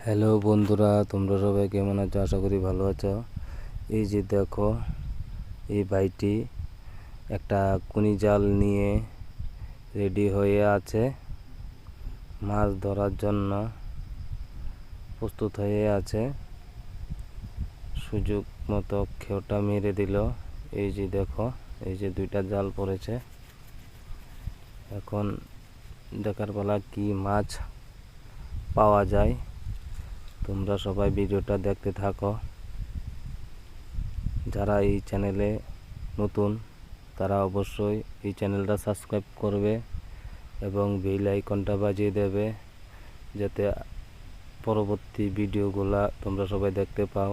Hello বন্ধুরা, তোমরা সবাই কেমন আছো? আশা করি ভালো আছো। এই যে দেখো, এই ভাইটি একটা কুনি জাল নিয়ে রেডি হয়ে আছে, মাছ ধরার জন্য প্রস্তুত হয়ে আছে। সুযোগ মতো খেওটা মেরে দিল। এই যে দেখো, এই যে দুইটা জাল পড়েছে। এখন দেখার পালা কি মাছ পাওয়া যায়। তোমরা সবাই ভিডিওটা দেখতে থাকো। যারা এই চ্যানেলে নতুন তারা অবশ্যই এই চ্যানেলটা সাবস্ক্রাইব করবে এবং বেল আইকনটা বাজিয়ে দেবে, যাতে পরবর্তী ভিডিওগুলা তোমরা সবাই দেখতে পাও।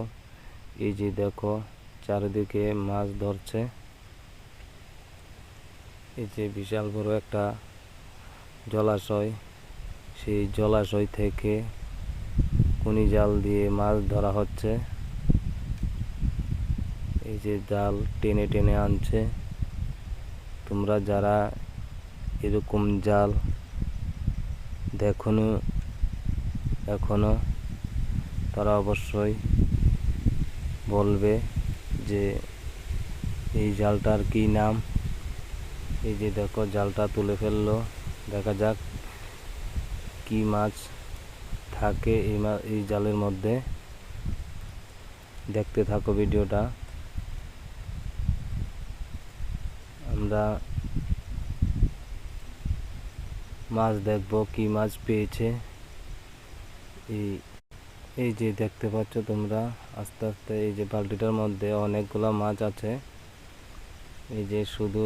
এই যে দেখো, চারিদিকে মাছ ধরছে। এই যে বিশাল বড় একটা জলাশয়, সেই জলাশয় থেকে কুনি জাল দিয়ে মাছ ধরা হচ্ছে। এই যে জাল টেনে টেনে আনছে। তোমরা যারা এরকম জাল দেখোনি এখনো, তারা অবশ্যই বলবে যে এই জালটার কি নাম। এই যে দেখো, জালটা তুলে ফেললো। দেখা যাক কি মাছ থাকে এই জালের মধ্যে। দেখতে থাকো ভিডিওটা। আমরা মাছ দেখবো কি মাছ পেয়েছে। এই এই যে দেখতে পাচ্ছ তোমরা, আস্তে আস্তে এই যে বালতিটার মধ্যে অনেকগুলো মাছ আছে। এই যে শুধু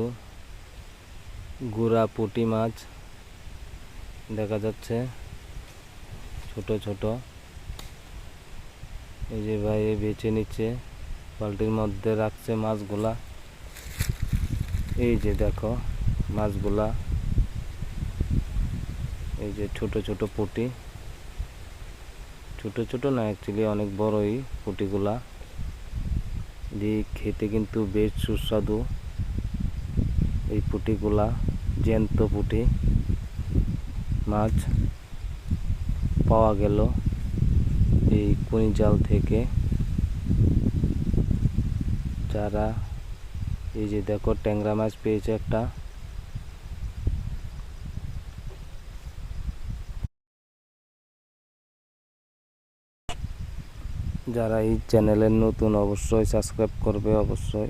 গুড়া পুঁটি মাছ দেখা যাচ্ছে, ছোট ছোট। এই যে ভাই বেছে নিচ্ছে, বালতির মধ্যে রাখছে মাছগুলা। এই যে দেখো মাছগুলা, এই যে ছোট ছোট পুঁটি, ছোট ছোট না, অ্যাকচুয়ালি অনেক বড়ই পুঁটিগুলা। দিয়ে খেতে কিন্তু বেশ সুস্বাদু এই পুঁটিগুলা। জ্যান্ত পুঁটি মাছ পাওয়া গেল এই কুনি জাল থেকে। যারা এই যে দেখো, ট্যাংরা মাছ পেয়েছে একটা। যারা এই চ্যানেলের নতুন অবশ্যই সাবস্ক্রাইব করবে অবশ্যই।